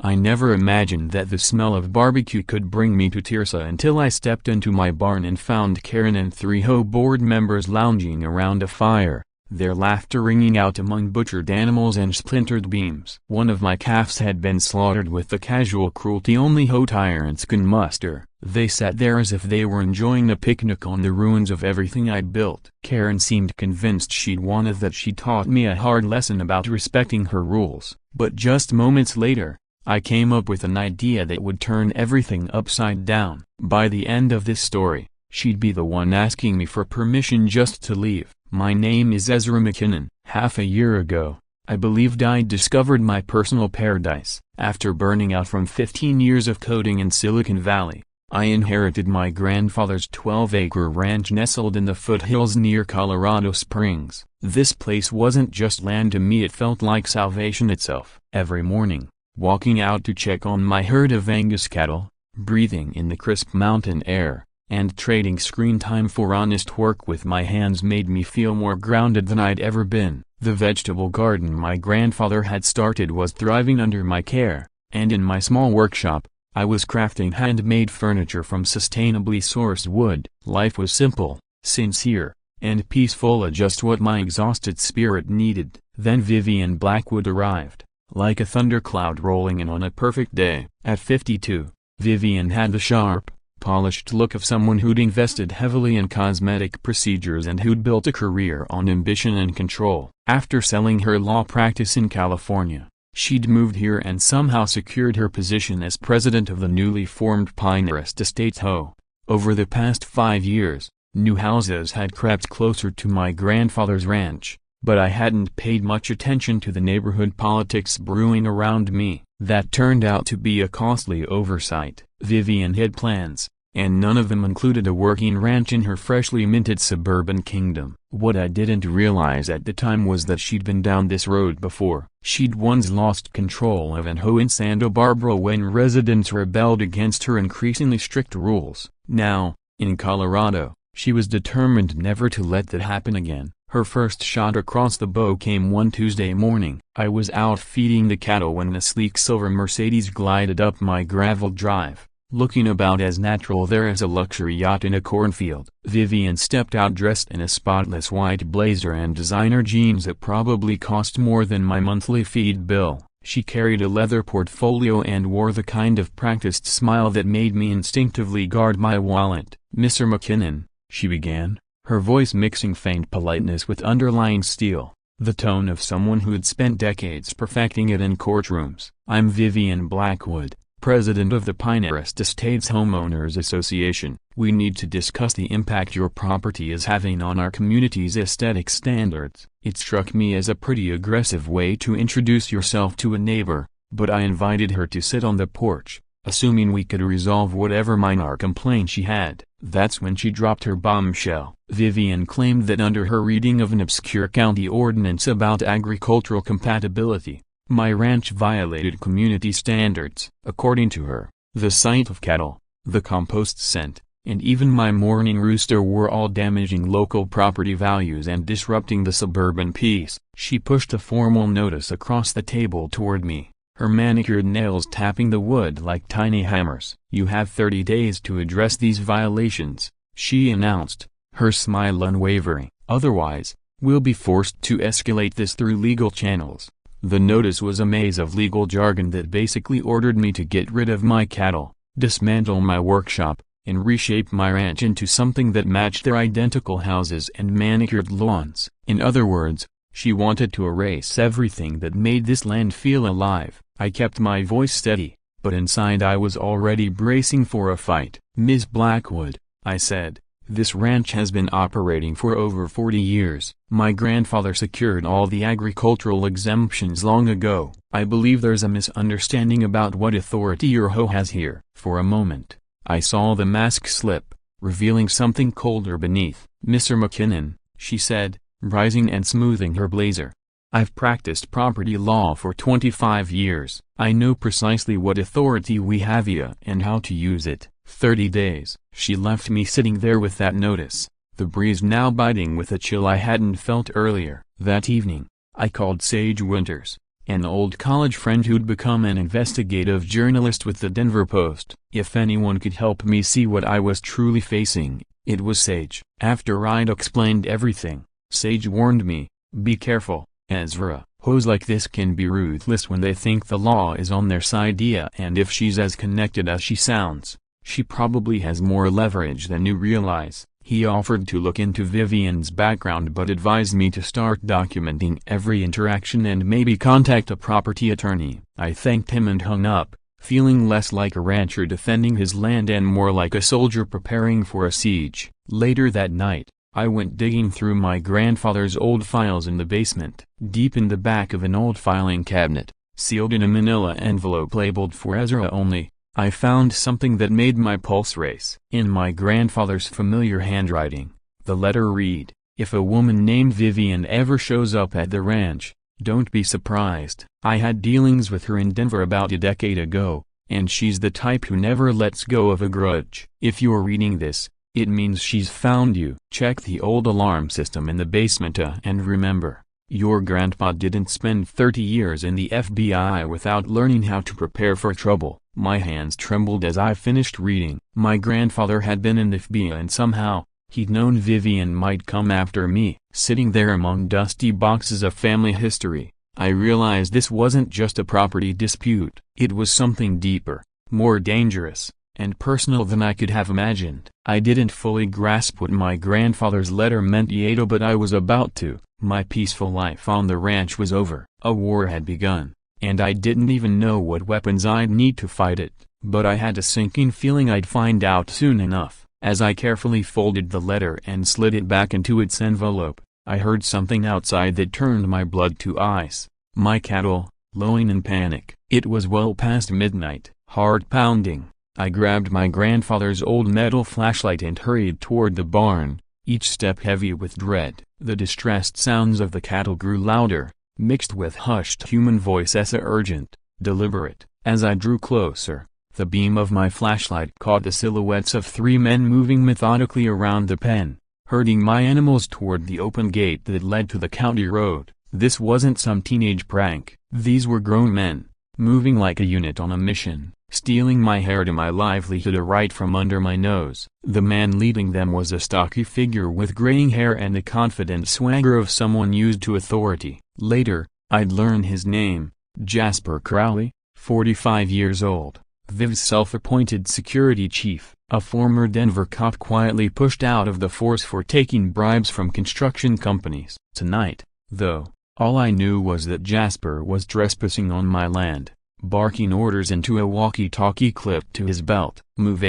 I never imagined that the smell of barbecue could bring me to tears until I stepped into my barn and found Karen and 3 HOA board members lounging around a fire, their laughter ringing out among butchered animals and splintered beams. One of my calves had been slaughtered with the casual cruelty only HOA tyrants can muster. They sat there as if they were enjoying a picnic on the ruins of everything I'd built. Karen seemed convinced she'd won, that she taught me a hard lesson about respecting her rules. But just moments later, I came up with an idea that would turn everything upside down. By the end of this story, she'd be the one asking me for permission just to leave. My name is Ezra McKinnon. Half a year ago, I believed I'd discovered my personal paradise. After burning out from 15 years of coding in Silicon Valley, I inherited my grandfather's 12-acre ranch nestled in the foothills near Colorado Springs. This place wasn't just land to me, it felt like salvation itself. Every morning, walking out to check on my herd of Angus cattle, breathing in the crisp mountain air, and trading screen time for honest work with my hands made me feel more grounded than I'd ever been. The vegetable garden my grandfather had started was thriving under my care, and in my small workshop, I was crafting handmade furniture from sustainably sourced wood. Life was simple, sincere, and peaceful, just what my exhausted spirit needed. Then Vivian Blackwood arrived, like a thundercloud rolling in on a perfect day. At 52, Vivian had the sharp, polished look of someone who'd invested heavily in cosmetic procedures and who'd built a career on ambition and control. After selling her law practice in California, she'd moved here and somehow secured her position as president of the newly formed Pinehurst Estates HOA. Over the past 5 years, new houses had crept closer to my grandfather's ranch, but I hadn't paid much attention to the neighborhood politics brewing around me. That turned out to be a costly oversight. Vivian had plans, and none of them included a working ranch in her freshly minted suburban kingdom. What I didn't realize at the time was that she'd been down this road before. She'd once lost control of an HOA in Santa Barbara when residents rebelled against her increasingly strict rules. Now, in Colorado, she was determined never to let that happen again. Her first shot across the bow came one Tuesday morning. I was out feeding the cattle when a sleek silver Mercedes glided up my gravel drive, looking about as natural there as a luxury yacht in a cornfield. Vivian stepped out dressed in a spotless white blazer and designer jeans that probably cost more than my monthly feed bill. She carried a leather portfolio and wore the kind of practiced smile that made me instinctively guard my wallet. "Mr. McKinnon," she began, her voice mixing faint politeness with underlying steel, the tone of someone who had spent decades perfecting it in courtrooms. "I'm Vivian Blackwood, president of the Pinehurst Estates Homeowners Association. We need to discuss the impact your property is having on our community's aesthetic standards." It struck me as a pretty aggressive way to introduce yourself to a neighbor, but I invited her to sit on the porch, assuming we could resolve whatever minor complaint she had. That's when she dropped her bombshell. Vivian claimed that under her reading of an obscure county ordinance about agricultural compatibility, my ranch violated community standards. According to her, the sight of cattle, the compost scent, and even my morning rooster were all damaging local property values and disrupting the suburban peace. She pushed a formal notice across the table toward me, her manicured nails tapping the wood like tiny hammers. "You have 30 days to address these violations," she announced, her smile unwavering. "Otherwise, we'll be forced to escalate this through legal channels." The notice was a maze of legal jargon that basically ordered me to get rid of my cattle, dismantle my workshop, and reshape my ranch into something that matched their identical houses and manicured lawns. In other words, she wanted to erase everything that made this land feel alive. I kept my voice steady, but inside I was already bracing for a fight. "Ms. Blackwood," I said, "this ranch has been operating for over 40 years. My grandfather secured all the agricultural exemptions long ago. I believe there's a misunderstanding about what authority your HOA has here." For a moment, I saw the mask slip, revealing something colder beneath. "Mr. McKinnon," she said, rising and smoothing her blazer, "I've practiced property law for 25 years. I know precisely what authority we have here and how to use it. 30 days. She left me sitting there with that notice, the breeze now biting with a chill I hadn't felt earlier. That evening, I called Sage Winters, an old college friend who'd become an investigative journalist with the Denver Post. If anyone could help me see what I was truly facing, it was Sage. After I'd explained everything, Sage warned me, "Be careful, Ezra. Hoes like this can be ruthless when they think the law is on their side, and if she's as connected as she sounds, she probably has more leverage than you realize." He offered to look into Vivian's background but advised me to start documenting every interaction and maybe contact a property attorney. I thanked him and hung up, feeling less like a rancher defending his land and more like a soldier preparing for a siege. Later that night, I went digging through my grandfather's old files in the basement. Deep in the back of an old filing cabinet, sealed in a manila envelope labeled "For Ezra Only," I found something that made my pulse race. In my grandfather's familiar handwriting, the letter read, "If a woman named Vivian ever shows up at the ranch, don't be surprised. I had dealings with her in Denver about a decade ago, and she's the type who never lets go of a grudge. If you're reading this, it means she's found you." Check the old alarm system in the basement and remember, your grandpa didn't spend 30 years in the FBI without learning how to prepare for trouble. My hands trembled as I finished reading. My grandfather had been in the FBI and somehow, he'd known Vivian might come after me. Sitting there among dusty boxes of family history, I realized this wasn't just a property dispute. It was something deeper, more dangerous, and personal than I could have imagined. I didn't fully grasp what my grandfather's letter meant yet, but I was about to. My peaceful life on the ranch was over. A war had begun, and I didn't even know what weapons I'd need to fight it, but I had a sinking feeling I'd find out soon enough. As I carefully folded the letter and slid it back into its envelope, I heard something outside that turned my blood to ice. My cattle, lowing in panic. It was well past midnight, heart pounding. I grabbed my grandfather's old metal flashlight and hurried toward the barn, each step heavy with dread. The distressed sounds of the cattle grew louder, mixed with hushed human voices, urgent, deliberate. As I drew closer, the beam of my flashlight caught the silhouettes of 3 men moving methodically around the pen, herding my animals toward the open gate that led to the county road. This wasn't some teenage prank. These were grown men, moving like a unit on a mission, stealing my hair to my livelihood right from under my nose. The man leading them was a stocky figure with graying hair and the confident swagger of someone used to authority. Later, I'd learn his name, Jasper Crowley, 45 years old, Viv's self-appointed security chief, a former Denver cop quietly pushed out of the force for taking bribes from construction companies. Tonight, though, all I knew was that Jasper was trespassing on my land, barking orders into a walkie-talkie clipped to his belt. "Move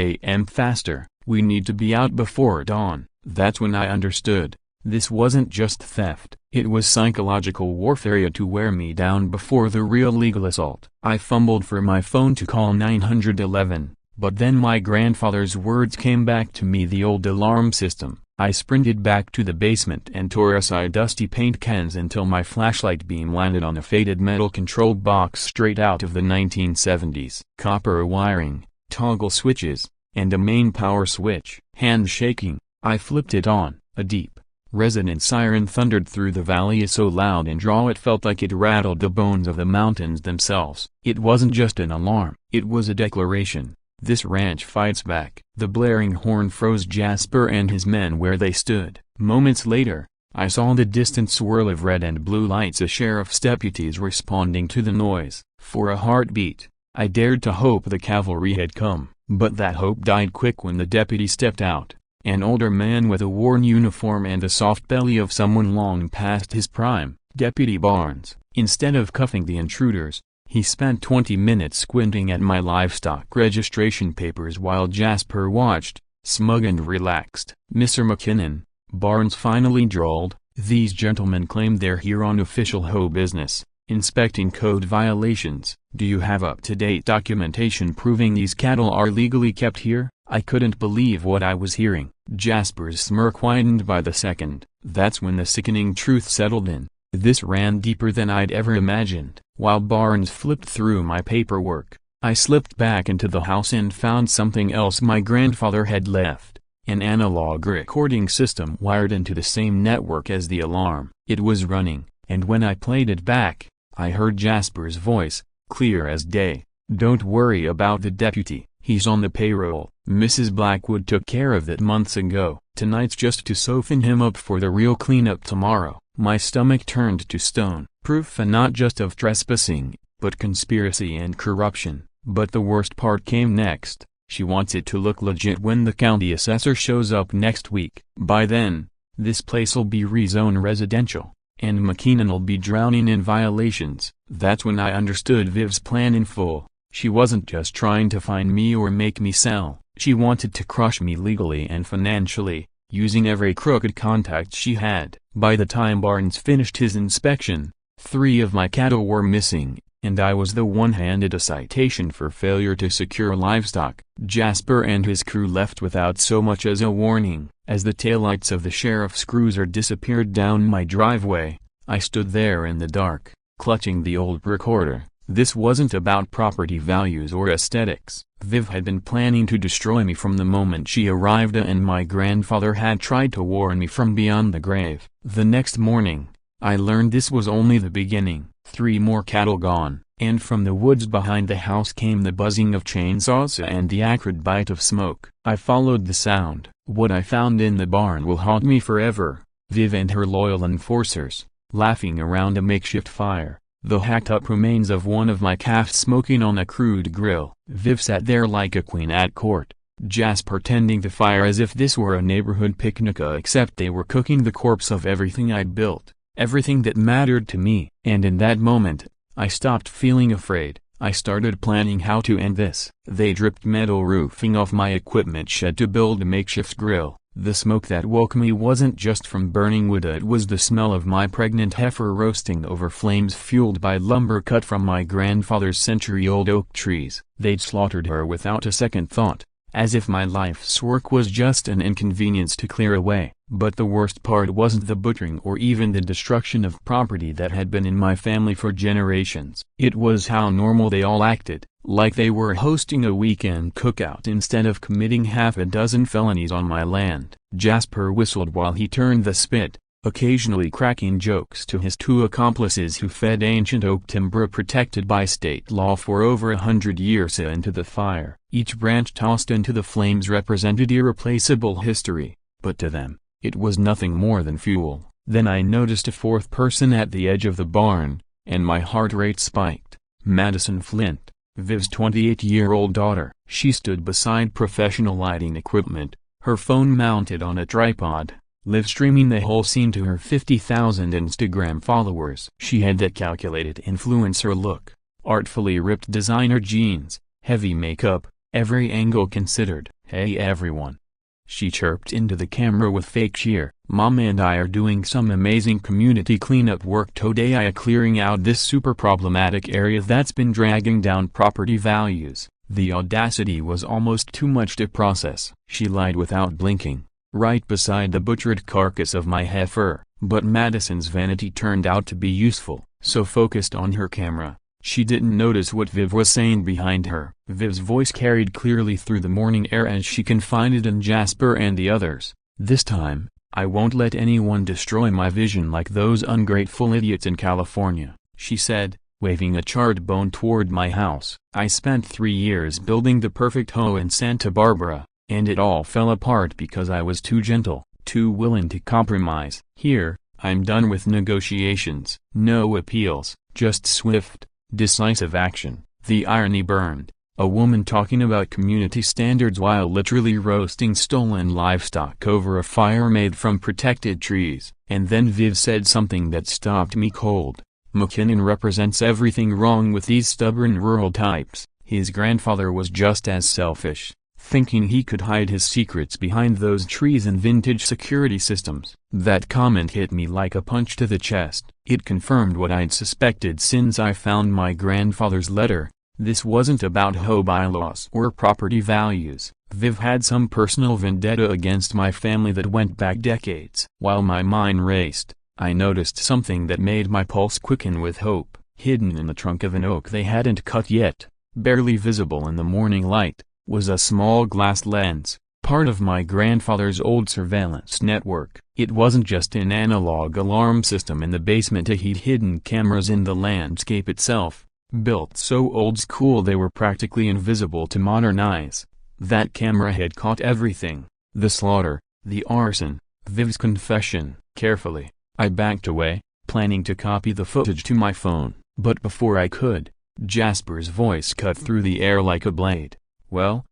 faster, we need to be out before dawn." That's when I understood. This wasn't just theft, it was psychological warfare to wear me down before the real legal assault. I fumbled for my phone to call 911, but then my grandfather's words came back to me, the old alarm system. I sprinted back to the basement and tore aside dusty paint cans until my flashlight beam landed on a faded metal control box straight out of the 1970s. Copper wiring, toggle switches, and a main power switch. Hand shaking, I flipped it on. A deep, resonant siren thundered through the valley, so loud and raw it felt like it rattled the bones of the mountains themselves. It wasn't just an alarm, it was a declaration. This ranch fights back. The blaring horn froze Jasper and his men where they stood. Moments later, I saw the distant swirl of red and blue lights, a sheriff's deputies responding to the noise. For a heartbeat, I dared to hope the cavalry had come, but that hope died quick when the deputy stepped out. An older man with a worn uniform and the soft belly of someone long past his prime, Deputy Barnes. Instead of cuffing the intruders, he spent 20 minutes squinting at my livestock registration papers while Jasper watched, smug and relaxed. "Mr. McKinnon," Barnes finally drawled, "these gentlemen claim they're here on official HOA business, inspecting code violations. Do you have up-to-date documentation proving these cattle are legally kept here?" I couldn't believe what I was hearing. Jasper's smirk widened by the second. That's when the sickening truth settled in. This ran deeper than I'd ever imagined. While Barnes flipped through my paperwork, I slipped back into the house and found something else my grandfather had left. An analog recording system wired into the same network as the alarm. It was running, and when I played it back, I heard Jasper's voice, clear as day. "Don't worry about the deputy, he's on the payroll. Mrs. Blackwood took care of that months ago. Tonight's just to soften him up for the real cleanup tomorrow." My stomach turned to stone. Proof not just of trespassing, but conspiracy and corruption. But the worst part came next. She wants it to look legit when the county assessor shows up next week. By then, this place'll be rezoned residential, and McKinnon'll be drowning in violations. That's when I understood Viv's plan in full. She wasn't just trying to find me or make me sell. She wanted to crush me legally and financially, using every crooked contact she had. By the time Barnes finished his inspection, 3 of my cattle were missing, and I was the one handed a citation for failure to secure livestock. Jasper and his crew left without so much as a warning. As the taillights of the sheriff's cruiser disappeared down my driveway, I stood there in the dark, clutching the old recorder. This wasn't about property values or aesthetics. Viv had been planning to destroy me from the moment she arrived, and my grandfather had tried to warn me from beyond the grave. The next morning, I learned this was only the beginning. 3 more cattle gone, and from the woods behind the house came the buzzing of chainsaws and the acrid bite of smoke. I followed the sound. What I found in the barn will haunt me forever. Viv and her loyal enforcers, laughing around a makeshift fire. The hacked-up remains of one of my calves smoking on a crude grill. Viv sat there like a queen at court, Jasper tending the fire as if this were a neighborhood picnic, except they were cooking the corpse of everything I'd built, everything that mattered to me. And in that moment, I stopped feeling afraid. I started planning how to end this. They dripped metal roofing off my equipment shed to build a makeshift grill. The smoke that woke me wasn't just from burning wood, it was the smell of my pregnant heifer roasting over flames fueled by lumber cut from my grandfather's century-old oak trees. They'd slaughtered her without a second thought, as if my life's work was just an inconvenience to clear away. But the worst part wasn't the butchering or even the destruction of property that had been in my family for generations. It was how normal they all acted, like they were hosting a weekend cookout instead of committing half a dozen felonies on my land. Jasper whistled while he turned the spit, occasionally cracking jokes to his 2 accomplices who fed ancient oak timber protected by state law for over 100 years into the fire. Each branch tossed into the flames represented irreplaceable history, but to them, it was nothing more than fuel. Then I noticed a 4th person at the edge of the barn, and my heart rate spiked. Madison Flint, Viv's 28-year-old daughter. She stood beside professional lighting equipment, her phone mounted on a tripod, live-streaming the whole scene to her 50,000 Instagram followers. She had that calculated influencer look, artfully ripped designer jeans, heavy makeup, every angle considered. "Hey everyone," she chirped into the camera with fake cheer. "Mom and I are doing some amazing community cleanup work today, clearing out this super problematic area that's been dragging down property values." The audacity was almost too much to process. She lied without blinking, right beside the butchered carcass of my heifer. But Madison's vanity turned out to be useful. So focused on her camera, she didn't notice what Viv was saying behind her. Viv's voice carried clearly through the morning air as she confided in Jasper and the others. "This time, I won't let anyone destroy my vision like those ungrateful idiots in California," she said, waving a charred bone toward my house. "I spent 3 years building the perfect home in Santa Barbara, and it all fell apart because I was too gentle, too willing to compromise. Here, I'm done with negotiations. No appeals, just swift, decisive action." The irony burned. A woman talking about community standards while literally roasting stolen livestock over a fire made from protected trees. And then Viv said something that stopped me cold. "McKinnon represents everything wrong with these stubborn rural types. His grandfather was just as selfish, thinking he could hide his secrets behind those trees and vintage security systems." That comment hit me like a punch to the chest. It confirmed what I'd suspected since I found my grandfather's letter. This wasn't about HOA bylaws or property values. Viv had some personal vendetta against my family that went back decades. While my mind raced, I noticed something that made my pulse quicken with hope. Hidden in the trunk of an oak they hadn't cut yet, barely visible in the morning light, was a small glass lens, part of my grandfather's old surveillance network. It wasn't just an analog alarm system in the basement, he'd hidden cameras in the landscape itself, built so old school they were practically invisible to modern eyes. That camera had caught everything: the slaughter, the arson, Viv's confession. Carefully, I backed away, planning to copy the footage to my phone, but before I could, Jasper's voice cut through the air like a blade. Well,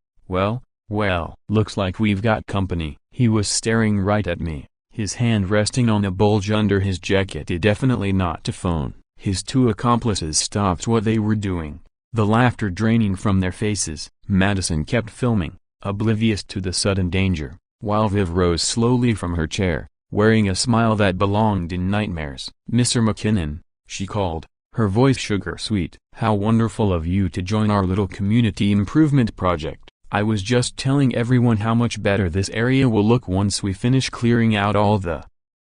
looks like we've got company." He was staring right at me, his hand resting on a bulge under his jacket. Definitely not a phone. His two accomplices stopped what they were doing, the laughter draining from their faces. Madison kept filming, oblivious to the sudden danger, while Viv rose slowly from her chair, wearing a smile that belonged in nightmares. "Mr. McKinnon," she called, her voice sugar-sweet. "How wonderful of you to join our little community improvement project. I was just telling everyone how much better this area will look once we finish clearing out all the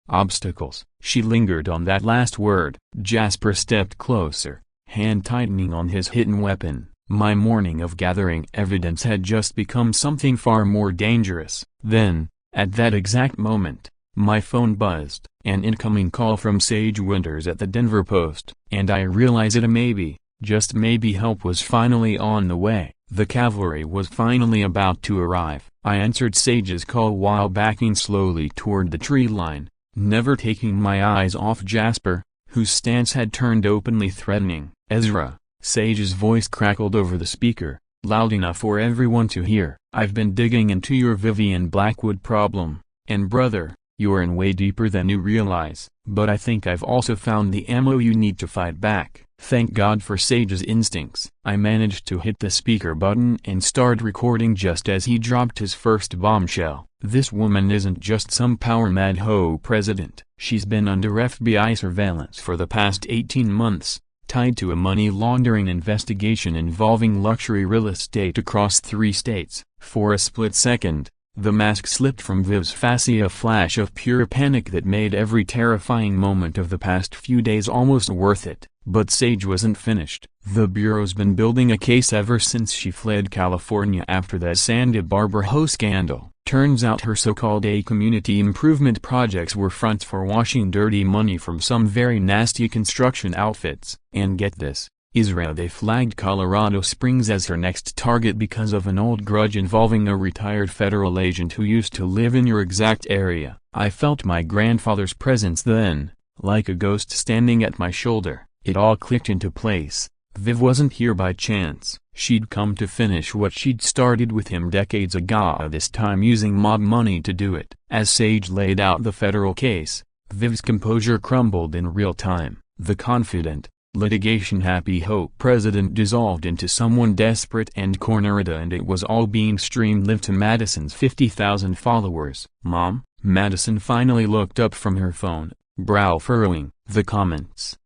obstacles." She lingered on that last word. Jasper stepped closer, hand tightening on his hidden weapon. My morning of gathering evidence had just become something far more dangerous. Then, at that exact moment, my phone buzzed. An incoming call from Sage Winters at the Denver Post, and I realized that maybe, just maybe, help was finally on the way. The cavalry was finally about to arrive. I answered Sage's call while backing slowly toward the tree line, never taking my eyes off Jasper, whose stance had turned openly threatening. "Ezra," Sage's voice crackled over the speaker, loud enough for everyone to hear. "I've been digging into your Vivian Blackwood problem, and brother, you're in way deeper than you realize, but I think I've also found the ammo you need to fight back." Thank God for Sage's instincts. I managed to hit the speaker button and start recording just as he dropped his first bombshell. "This woman isn't just some power-mad HOA president. She's been under FBI surveillance for the past 18 months, tied to a money laundering investigation involving luxury real estate across 3 states. For a split second, the mask slipped from Viv's face, a flash of pure panic that made every terrifying moment of the past few days almost worth it. But Sage wasn't finished. "The Bureau's been building a case ever since she fled California after that Santa Barbara HOA scandal. Turns out her so-called community improvement projects were fronts for washing dirty money from some very nasty construction outfits. And get this, Ezra, they flagged Colorado Springs as her next target because of an old grudge involving a retired federal agent who used to live in your exact area." I felt my grandfather's presence then, like a ghost standing at my shoulder. It all clicked into place. Viv wasn't here by chance. She'd come to finish what she'd started with him decades ago, this time using mob money to do it. As Sage laid out the federal case, Viv's composure crumbled in real time. The confident, litigation-happy HOA president dissolved into someone desperate and cornered, and it was all being streamed live to Madison's 50,000 followers. "Mom?" Madison finally looked up from her phone, brow furrowing. "The comments.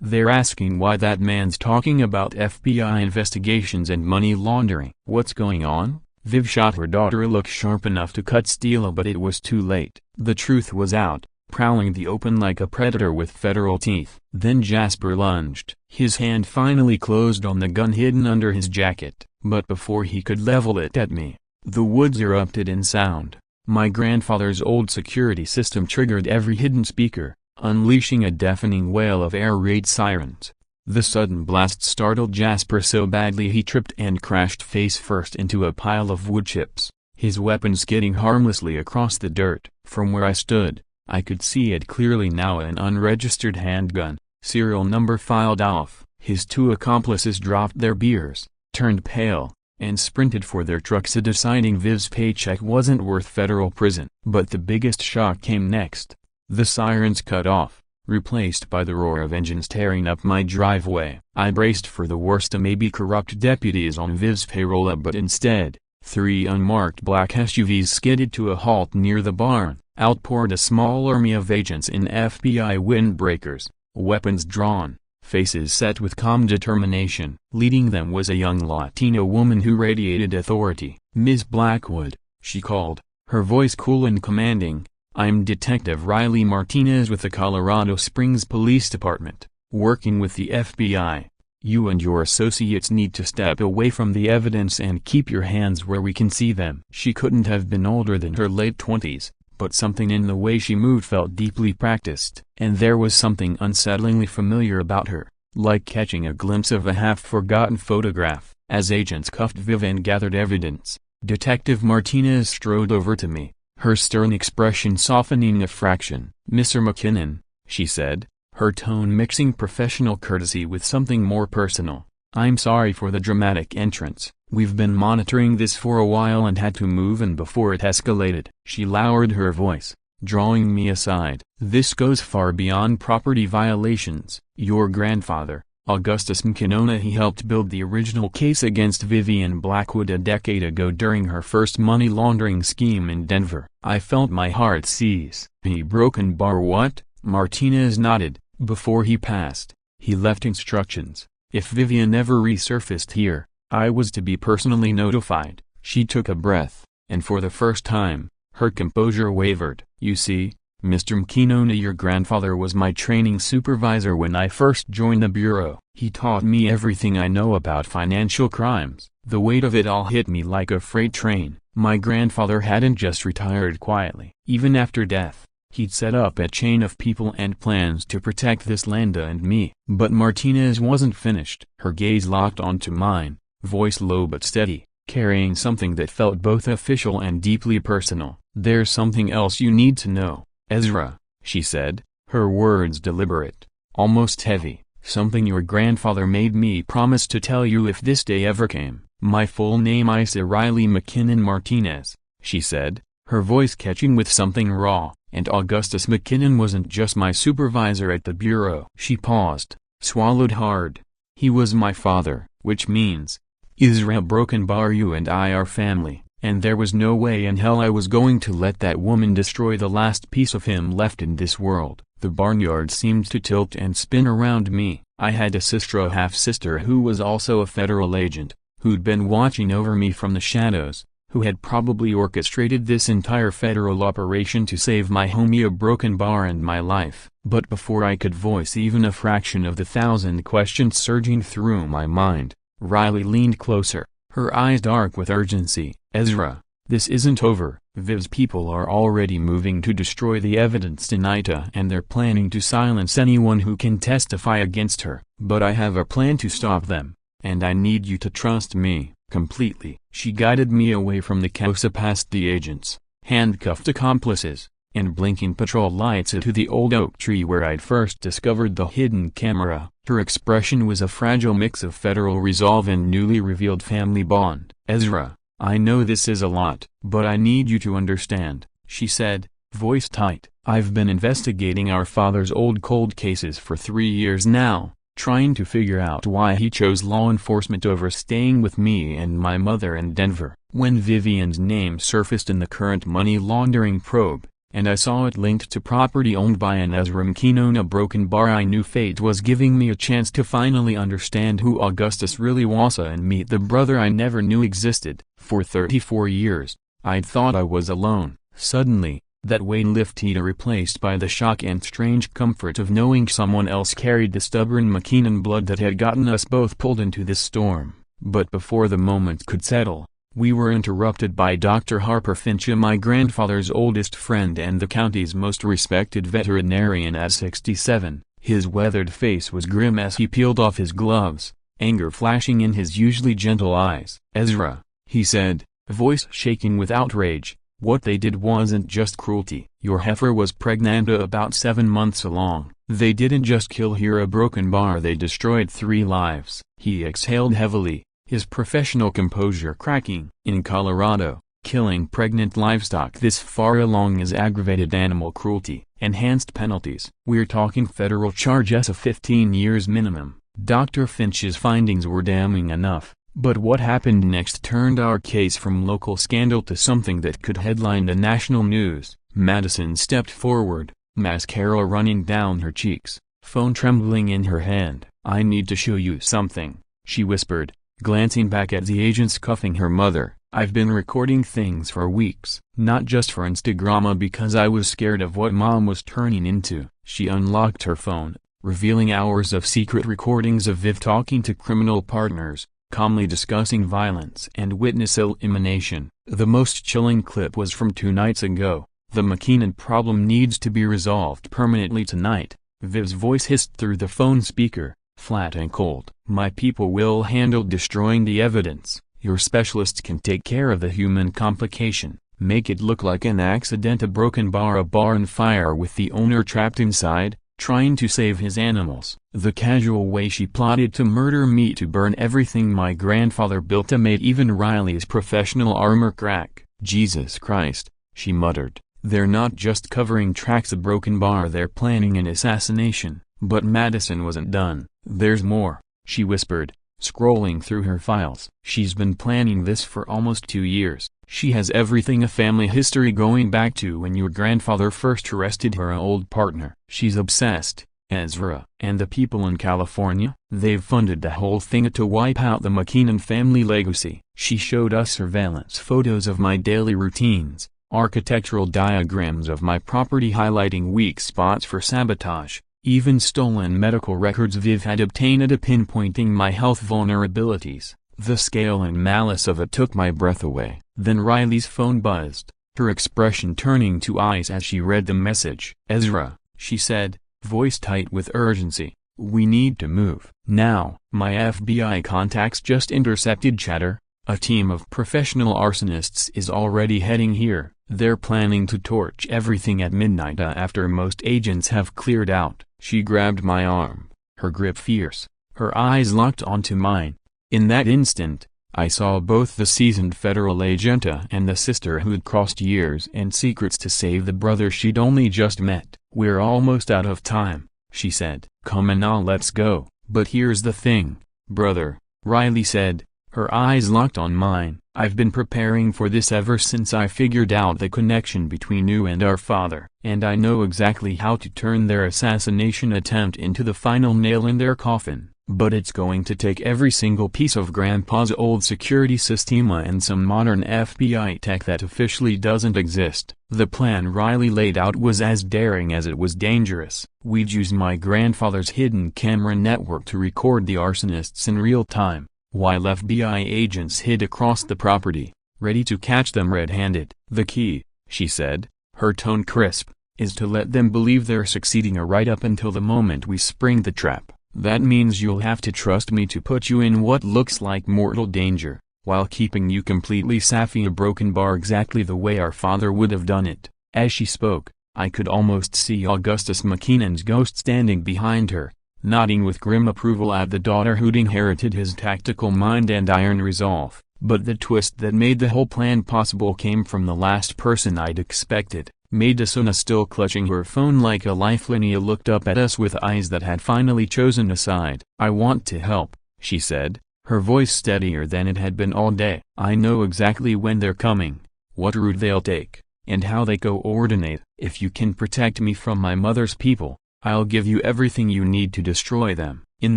They're asking why that man's talking about FBI investigations and money laundering." "What's going on?" Viv shot her daughter a look sharp enough to cut steel, but it was too late. The truth was out, prowling the open like a predator with federal teeth. Then Jasper lunged. His hand finally closed on the gun hidden under his jacket, but before he could level it at me, the woods erupted in sound. My grandfather's old security system triggered every hidden speaker, unleashing a deafening wail of air raid sirens. The sudden blast startled Jasper so badly he tripped and crashed face first into a pile of wood chips, his weapon skidding harmlessly across the dirt. From where I stood, I could see it clearly now, an unregistered handgun, serial number filed off. His 2 accomplices dropped their beers, turned pale, and sprinted for their trucks, deciding Viv's paycheck wasn't worth federal prison. But the biggest shock came next. The sirens cut off, replaced by the roar of engines tearing up my driveway. I braced for the worst, maybe corrupt deputies on Viv's payroll, but instead, 3 unmarked black SUVs skidded to a halt near the barn. Out poured a small army of agents in FBI windbreakers, weapons drawn, faces set with calm determination. Leading them was a young Latino woman who radiated authority. "Ms. Blackwood," she called, her voice cool and commanding. "I'm Detective Riley Martinez with the Colorado Springs Police Department, working with the FBI. You and your associates need to step away from the evidence and keep your hands where we can see them. She couldn't have been older than her late 20s, but something in the way she moved felt deeply practiced. And there was something unsettlingly familiar about her, like catching a glimpse of a half-forgotten photograph. As agents cuffed Viv and gathered evidence, Detective Martinez strode over to me, her stern expression softening a fraction. "Mr. McKinnon," she said, her tone mixing professional courtesy with something more personal, "I'm sorry for the dramatic entrance. We've been monitoring this for a while and had to move in before it escalated." She lowered her voice, drawing me aside. "This goes far beyond property violations. Your grandfather, Augustus McKinnon, he helped build the original case against Vivian Blackwood a decade ago during her first money laundering scheme in Denver." I felt my heart seize. "He broken bar what?" Martinez nodded. "Before he passed, he left instructions. If Vivian ever resurfaced here, I was to be personally notified." She took a breath, and for the first time, her composure wavered. "You see, Mr. McKinnon, your grandfather was my training supervisor when I first joined the Bureau. He taught me everything I know about financial crimes." The weight of it all hit me like a freight train. My grandfather hadn't just retired quietly. Even after death, he'd set up a chain of people and plans to protect this land and me. But Martinez wasn't finished. Her gaze locked onto mine, voice low but steady, carrying something that felt both official and deeply personal. "There's something else you need to know, Ezra," she said, her words deliberate, almost heavy. "Something your grandfather made me promise to tell you if this day ever came." "My full name Isa Riley McKinnon Martinez," she said, her voice catching with something raw. "And Augustus McKinnon wasn't just my supervisor at the Bureau." She paused, swallowed hard. "He was my father, which means, Ezra broken bar, you and I are family, and there was no way in hell I was going to let that woman destroy the last piece of him left in this world." The barnyard seemed to tilt and spin around me. I had a sister, a half-sister who was also a federal agent, who'd been watching over me from the shadows, who had probably orchestrated this entire federal operation to save my homie, a broken bar, and my life. But before I could voice even a fraction of the 1,000 questions surging through my mind, Riley leaned closer, her eyes dark with urgency. "Ezra, this isn't over. Viv's people are already moving to destroy the evidence tonight, and they're planning to silence anyone who can testify against her. But I have a plan to stop them, and I need you to trust me completely." She guided me away from the casa past the agents, handcuffed accomplices, and blinking patrol lights to the old oak tree where I'd first discovered the hidden camera. Her expression was a fragile mix of federal resolve and newly revealed family bond. "Ezra, I know this is a lot, but I need you to understand," she said, voice tight. "I've been investigating our father's old cold cases for 3 years now, trying to figure out why he chose law enforcement over staying with me and my mother in Denver. When Vivian's name surfaced in the current money laundering probe, and I saw it linked to property owned by an Ezra McKinnon, a broken bar, I knew fate was giving me a chance to finally understand who Augustus really was and meet the brother I never knew existed. For 34 years, I'd thought I was alone. Suddenly, that weight lifted, replaced by the shock and strange comfort of knowing someone else carried the stubborn McKinnon blood that had gotten us both pulled into this storm. But before the moment could settle, we were interrupted by Dr. Harper Finch, my grandfather's oldest friend and the county's most respected veterinarian at 67. His weathered face was grim as he peeled off his gloves, anger flashing in his usually gentle eyes. "Ezra," he said, voice shaking with outrage, "what they did wasn't just cruelty. Your heifer was pregnant, about 7 months along. They didn't just kill her, a broken bar, they destroyed 3 lives." He exhaled heavily, his professional composure cracking. "In Colorado, killing pregnant livestock this far along is aggravated animal cruelty. Enhanced penalties. We're talking federal charges of 15 years minimum." Dr. Finch's findings were damning enough, but what happened next turned our case from local scandal to something that could headline the national news. Madison stepped forward, mascara running down her cheeks, phone trembling in her hand. "I need to show you something," she whispered, glancing back at the agents cuffing her mother. "I've been recording things for weeks, not just for Instagram, because I was scared of what Mom was turning into." She unlocked her phone, revealing hours of secret recordings of Viv talking to criminal partners, calmly discussing violence and witness elimination. The most chilling clip was from 2 nights ago. "The McKinnon problem needs to be resolved permanently tonight," Viv's voice hissed through the phone speaker, flat and cold. "My people will handle destroying the evidence. Your specialists can take care of the human complication. Make it look like an accident, a broken bar, a barn fire with the owner trapped inside, trying to save his animals. The casual way she plotted to murder me, to burn everything my grandfather built, to make even Riley's professional armor crack. Jesus Christ," she muttered. "They're not just covering tracks, a broken bar, they're planning an assassination." But Madison wasn't done. "There's more," she whispered, scrolling through her files. "She's been planning this for almost 2 years. She has everything, a family history going back to when your grandfather first arrested her old partner. She's obsessed, Ezra. And the people in California? They've funded the whole thing to wipe out the McKinnon family legacy." She showed us surveillance photos of my daily routines, architectural diagrams of my property highlighting weak spots for sabotage, even stolen medical records Viv had obtained pinpointing my health vulnerabilities. The scale and malice of it took my breath away. Then Riley's phone buzzed, her expression turning to eyes as she read the message. "Ezra," she said, voice tight with urgency, "we need to move now. My FBI contacts just intercepted chatter. A team of professional arsonists is already heading here. They're planning to torch everything at midnight after most agents have cleared out." She grabbed my arm, her grip fierce, her eyes locked onto mine. In that instant, I saw both the seasoned federal agent and the sister who'd crossed years and secrets to save the brother she'd only just met. "We're almost out of time," she said. "Come on now, let's go." "But here's the thing, brother," Riley said, her eyes locked on mine. "I've been preparing for this ever since I figured out the connection between you and our father. And I know exactly how to turn their assassination attempt into the final nail in their coffin. But it's going to take every single piece of Grandpa's old security system and some modern FBI tech that officially doesn't exist." The plan Riley laid out was as daring as it was dangerous. We'd use my grandfather's hidden camera network to record the arsonists in real time, while FBI agents hid across the property, ready to catch them red-handed. "The key," she said, her tone crisp, "is to let them believe they're succeeding right up until the moment we spring the trap. That means you'll have to trust me to put you in what looks like mortal danger, while keeping you completely safe, a broken bar exactly the way our father would have done it." As she spoke, I could almost see Augustus McKinnon's ghost standing behind her, nodding with grim approval at the daughter who'd inherited his tactical mind and iron resolve. But the twist that made the whole plan possible came from the last person I'd expected. Madison, still clutching her phone like a lifeline, looked up at us with eyes that had finally chosen a side. "I want to help," she said, her voice steadier than it had been all day. "I know exactly when they're coming, what route they'll take, and how they coordinate. If you can protect me from my mother's people, I'll give you everything you need to destroy them." In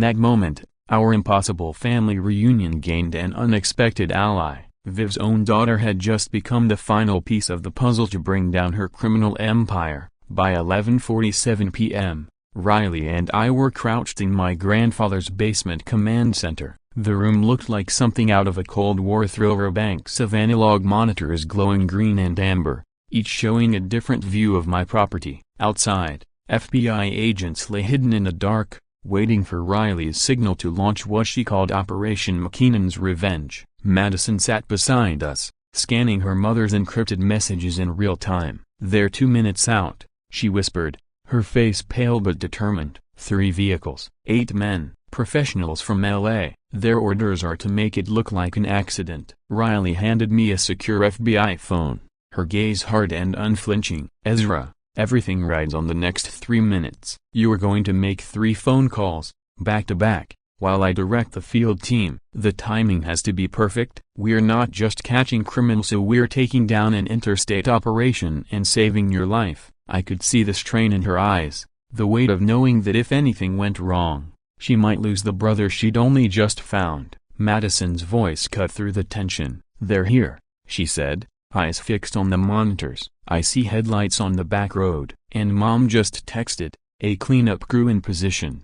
that moment, our impossible family reunion gained an unexpected ally. Viv's own daughter had just become the final piece of the puzzle to bring down her criminal empire. By 11:47 p.m., Riley and I were crouched in my grandfather's basement command center. The room looked like something out of a Cold War thriller. Banks of analog monitors glowing green and amber, each showing a different view of my property. Outside, FBI agents lay hidden in the dark, waiting for Riley's signal to launch what she called Operation McKinnon's Revenge. Madison sat beside us, scanning her mother's encrypted messages in real time. "They're 2 minutes out," she whispered, her face pale but determined. 3 vehicles, 8 men, professionals from LA. Their orders are to make it look like an accident." Riley handed me a secure FBI phone, her gaze hard and unflinching. "Ezra, everything rides on the next 3 minutes. You are going to make 3 phone calls, back to back, while I direct the field team. The timing has to be perfect. We're not just catching criminals, we're taking down an interstate operation and saving your life." I could see the strain in her eyes, the weight of knowing that if anything went wrong, she might lose the brother she'd only just found. Madison's voice cut through the tension. "They're here," she said, eyes fixed on the monitors. "I see headlights on the back road." "And Mom just texted," A cleanup crew in position.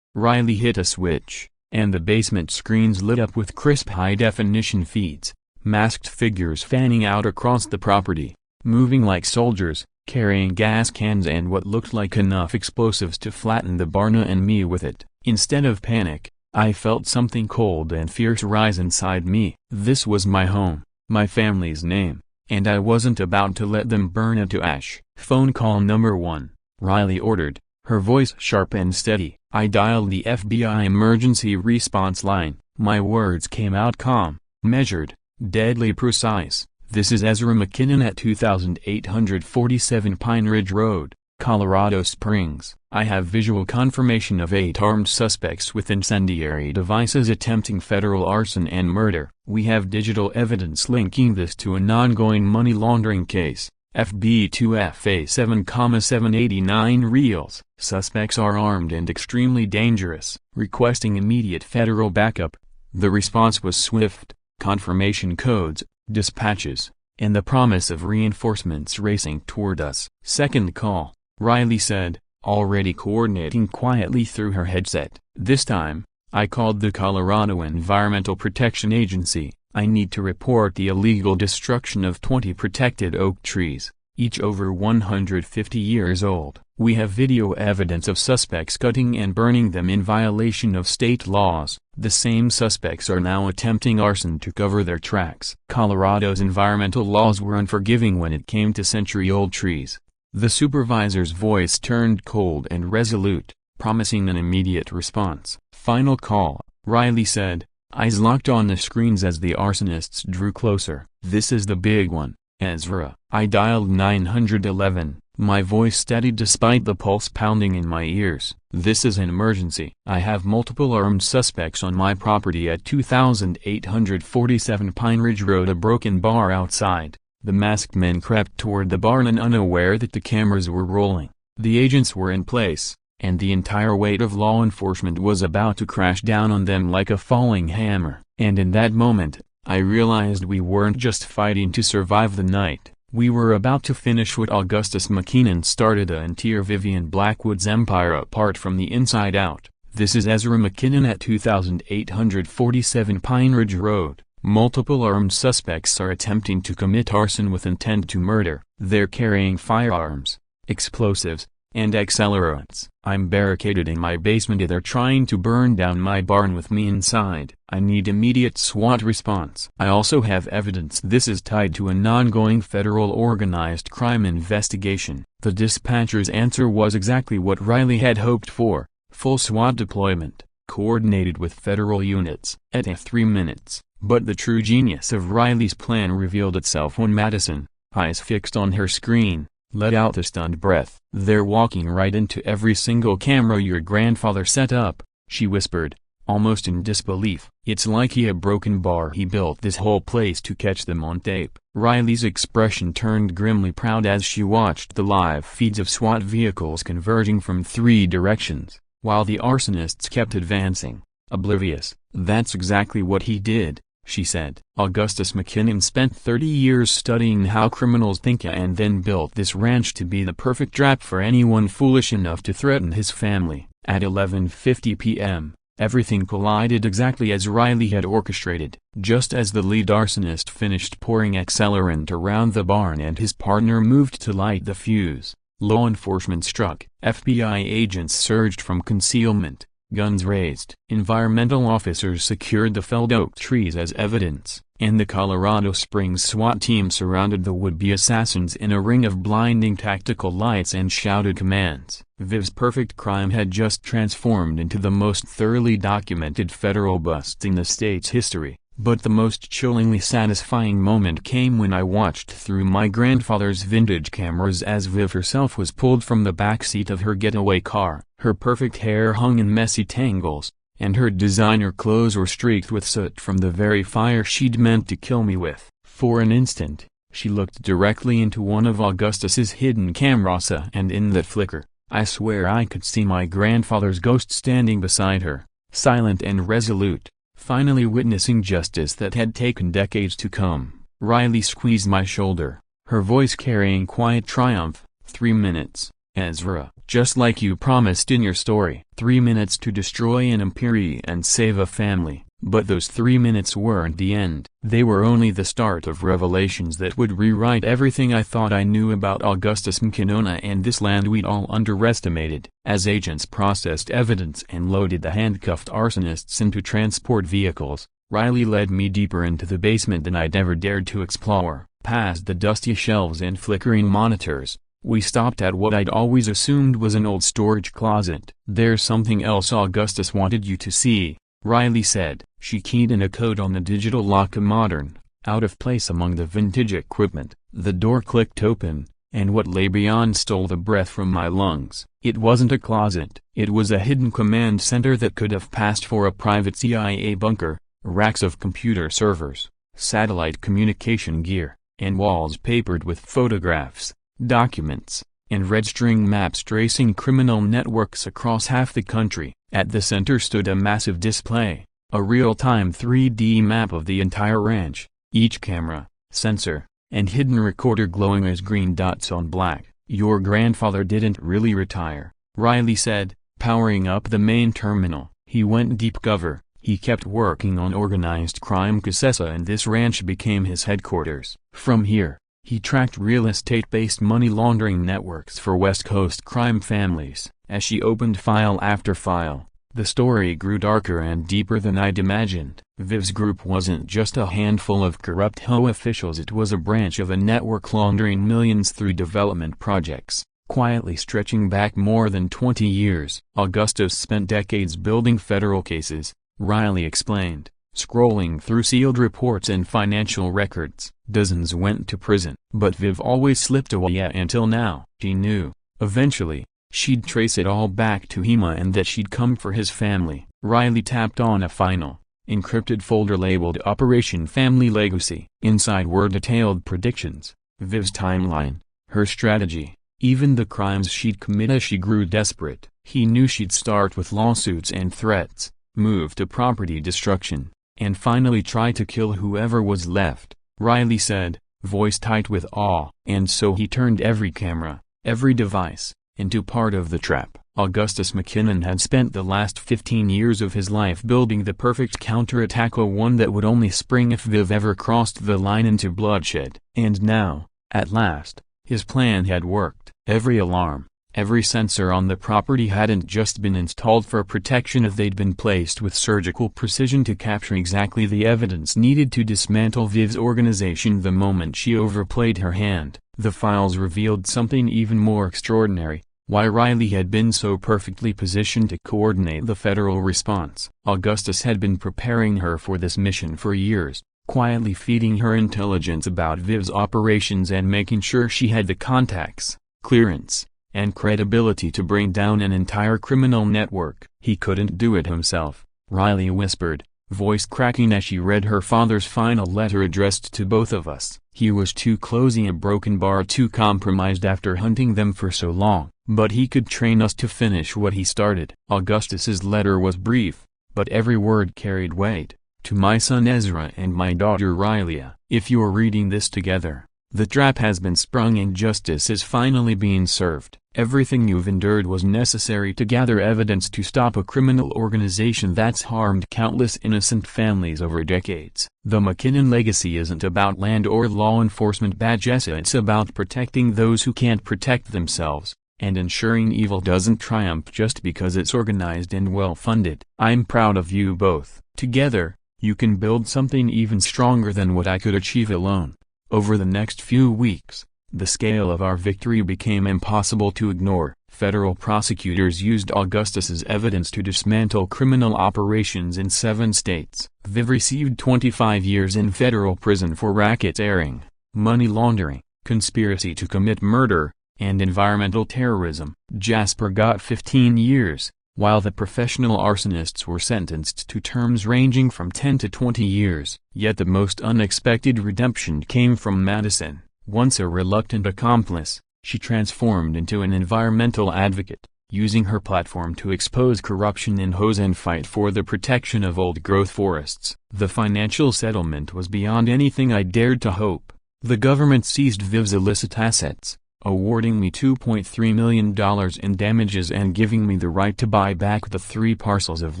Riley hit a switch, and the basement screens lit up with crisp high-definition feeds, masked figures fanning out across the property, moving like soldiers, carrying gas cans and what looked like enough explosives to flatten the barn and me with it. Instead of panic, I felt something cold and fierce rise inside me. This was my home, my family's name, and I wasn't about to let them burn it to ash. "Phone call number 1, Riley ordered, her voice sharp and steady. I dialed the FBI emergency response line. My words came out calm, measured, deadly precise. "This is Ezra McKinnon at 2847 Pine Ridge Road, Colorado Springs. I have visual confirmation of 8 armed suspects with incendiary devices attempting federal arson and murder. We have digital evidence linking this to an ongoing money laundering case. FB2FA 7,789 reels. Suspects are armed and extremely dangerous, requesting immediate federal backup." The response was swift, confirmation codes, dispatches, and the promise of reinforcements racing toward us. "Second call," Riley said, already coordinating quietly through her headset. "This time, I called the Colorado Environmental Protection Agency. I need to report the illegal destruction of 20 protected oak trees, each over 150 years old. We have video evidence of suspects cutting and burning them in violation of state laws. The same suspects are now attempting arson to cover their tracks." Colorado's environmental laws were unforgiving when it came to century-old trees. The supervisor's voice turned cold and resolute, promising an immediate response. "Final call," Riley said, eyes locked on the screens as the arsonists drew closer. "This is the big one, Ezra." I dialed 911, my voice steady despite the pulse pounding in my ears. "This is an emergency. I have multiple armed suspects on my property at 2847 Pine Ridge Road. A broken bar outside." The masked men crept toward the barn unaware that the cameras were rolling. The agents were in place, and the entire weight of law enforcement was about to crash down on them like a falling hammer. And in that moment, I realized we weren't just fighting to survive the night. We were about to finish what Augustus McKinnon started and tear Vivian Blackwood's empire apart from the inside out. "This is Ezra McKinnon at 2847 Pine Ridge Road. Multiple armed suspects are attempting to commit arson with intent to murder. They're carrying firearms, explosives, and accelerants. I'm barricaded in my basement. They're trying to burn down my barn with me inside. I need immediate SWAT response. I also have evidence this is tied to an ongoing federal organized crime investigation." The dispatcher's answer was exactly what Riley had hoped for: full SWAT deployment, coordinated with federal units. At 3 minutes. But the true genius of Riley's plan revealed itself when Madison, eyes fixed on her screen, let out a stunned breath. "They're walking right into every single camera your grandfather set up," she whispered, almost in disbelief. "It's like a broken bar. He built this whole place to catch them on tape." Riley's expression turned grimly proud as she watched the live feeds of SWAT vehicles converging from 3 directions, while the arsonists kept advancing, oblivious. "That's exactly what he did," she said. "Augustus McKinnon spent 30 years studying how criminals think and then built this ranch to be the perfect trap for anyone foolish enough to threaten his family." At 11:50 p.m., everything collided exactly as Riley had orchestrated. Just as the lead arsonist finished pouring accelerant around the barn and his partner moved to light the fuse, law enforcement struck. FBI agents surged from concealment, guns raised. Environmental officers secured the felled oak trees as evidence, and the Colorado Springs SWAT team surrounded the would-be assassins in a ring of blinding tactical lights and shouted commands. Viv's perfect crime had just transformed into the most thoroughly documented federal bust in the state's history. But the most chillingly satisfying moment came when I watched through my grandfather's vintage cameras as Viv herself was pulled from the back seat of her getaway car. Her perfect hair hung in messy tangles, and her designer clothes were streaked with soot from the very fire she'd meant to kill me with. For an instant, she looked directly into one of Augustus's hidden cameras, and in that flicker, I swear I could see my grandfather's ghost standing beside her, silent and resolute, finally witnessing justice that had taken decades to come. Riley squeezed my shoulder, her voice carrying quiet triumph. 3 minutes, Ezra. just like you promised in your story. 3 minutes to destroy an imperia and save a family. But those 3 minutes weren't the end. They were only the start of revelations that would rewrite everything I thought I knew about Augustus McKinnon and this land we'd all underestimated. As agents processed evidence and loaded the handcuffed arsonists into transport vehicles, Riley led me deeper into the basement than I'd ever dared to explore. Past the dusty shelves and flickering monitors, we stopped at what I'd always assumed was an old storage closet. "There's something else Augustus wanted you to see," Riley said. She keyed in a code on the digital lock, a modern, out of place among the vintage equipment. The door clicked open, and what lay beyond stole the breath from my lungs. It wasn't a closet. It was a hidden command center that could have passed for a private CIA bunker. Racks of computer servers, satellite communication gear, and walls papered with photographs, documents, and red string maps tracing criminal networks across half the country. At the center stood a massive display, a real-time 3D map of the entire ranch, each camera, sensor, and hidden recorder glowing as green dots on black. "Your grandfather didn't really retire," Riley said, powering up the main terminal. "He went deep cover. He kept working on organized crime Casessa, and this ranch became his headquarters. From here, he tracked real estate-based money laundering networks for West Coast crime families." As she opened file after file, the story grew darker and deeper than I'd imagined. Viv's group wasn't just a handful of corrupt HOA officials, it was a branch of a network laundering millions through development projects, quietly stretching back more than 20 years. "Augustus spent decades building federal cases," Riley explained, scrolling through sealed reports and financial records. "Dozens went to prison, but Viv always slipped away until now. She knew, eventually, she'd trace it all back to Hema and that she'd come for his family." Riley tapped on a final, encrypted folder labeled Operation Family Legacy. Inside were detailed predictions, Viv's timeline, her strategy, even the crimes she'd commit as she grew desperate. He knew she'd start with lawsuits and threats, move to property destruction, and finally try to kill whoever was left, Riley said, voice tight with awe. "And so he turned every camera, every device, into part of the trap." Augustus McKinnon had spent the last 15 years of his life building the perfect counterattack, one that would only spring if Viv ever crossed the line into bloodshed. And now, at last, his plan had worked. Every alarm, every sensor on the property hadn't just been installed for protection, they'd been placed with surgical precision to capture exactly the evidence needed to dismantle Viv's organization the moment she overplayed her hand. The files revealed something even more extraordinary: why Riley had been so perfectly positioned to coordinate the federal response. Augustus had been preparing her for this mission for years, quietly feeding her intelligence about Viv's operations and making sure she had the contacts, clearance, and credibility to bring down an entire criminal network. "He couldn't do it himself," Riley whispered, voice cracking as she read her father's final letter addressed to both of us. "He was too closey a broken bar, too compromised after hunting them for so long. But he could train us to finish what he started." Augustus's letter was brief, but every word carried weight. "To my son Ezra and my daughter Rylia, if you're reading this together, the trap has been sprung and justice is finally being served. Everything you've endured was necessary to gather evidence to stop a criminal organization that's harmed countless innocent families over decades. The McKinnon legacy isn't about land or law enforcement badges, it's about protecting those who can't protect themselves, and ensuring evil doesn't triumph just because it's organized and well-funded. I'm proud of you both. Together, you can build something even stronger than what I could achieve alone." Over the next few weeks, the scale of our victory became impossible to ignore. Federal prosecutors used Augustus's evidence to dismantle criminal operations in 7 states. Viv received 25 years in federal prison for racketeering, money laundering, conspiracy to commit murder, and environmental terrorism. Jasper got 15 years, while the professional arsonists were sentenced to terms ranging from 10 to 20 years. Yet the most unexpected redemption came from Madison. Once a reluctant accomplice, she transformed into an environmental advocate, using her platform to expose corruption in HOAs and fight for the protection of old-growth forests. The financial settlement was beyond anything I dared to hope. The government seized Viv's illicit assets, awarding me $2.3 million in damages and giving me the right to buy back the 3 parcels of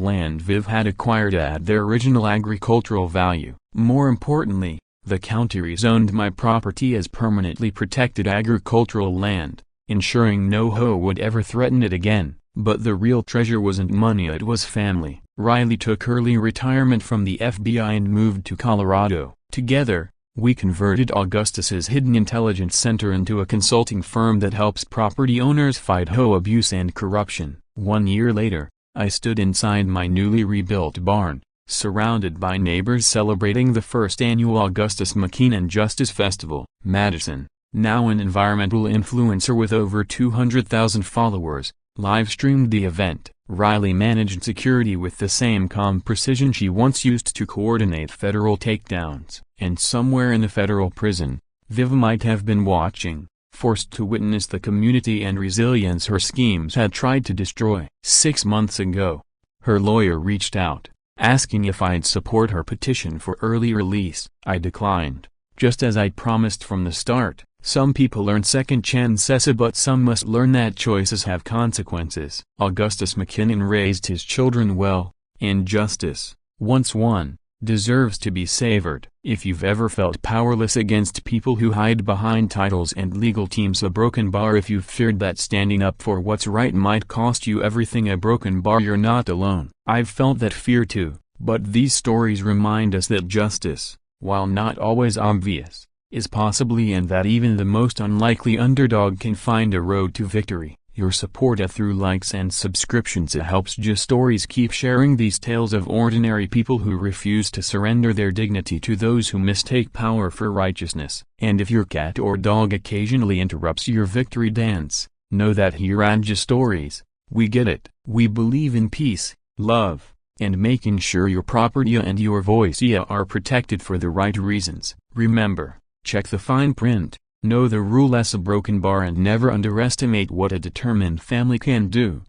land Viv had acquired at their original agricultural value. More importantly, the county rezoned my property as permanently protected agricultural land, ensuring no HOA would ever threaten it again. But the real treasure wasn't money, it was family. Riley took early retirement from the FBI and moved to Colorado. Together, we converted Augustus's hidden intelligence center into a consulting firm that helps property owners fight HOA abuse and corruption. 1 year later, I stood inside my newly rebuilt barn, surrounded by neighbors celebrating the first annual Augustus McKinnon Justice Festival. Madison, now an environmental influencer with over 200,000 followers, live-streamed the event. Riley managed security with the same calm precision she once used to coordinate federal takedowns. And somewhere in the federal prison, Viv might have been watching, forced to witness the community and resilience her schemes had tried to destroy. 6 months ago, her lawyer reached out, asking if I'd support her petition for early release. I declined, just as I'd promised from the start. Some people earn second chances, but some must learn that choices have consequences. Augustus McKinnon raised his children well, and justice, once won, deserves to be savored. If you've ever felt powerless against people who hide behind titles and legal teams, a broken bar. If you've feared that standing up for what's right might cost you everything, a broken bar, you're not alone. I've felt that fear too, but these stories remind us that justice, while not always obvious, is possibly, and that even the most unlikely underdog can find a road to victory. Your support through likes and subscriptions helps Just Stories keep sharing these tales of ordinary people who refuse to surrender their dignity to those who mistake power for righteousness. And if your cat or dog occasionally interrupts your victory dance, know that here at Just Stories, we get it. We believe in peace, love, and making sure your property and your voice are protected for the right reasons. Remember, check the fine print, know the rule, less a broken bar, and never underestimate what a determined family can do.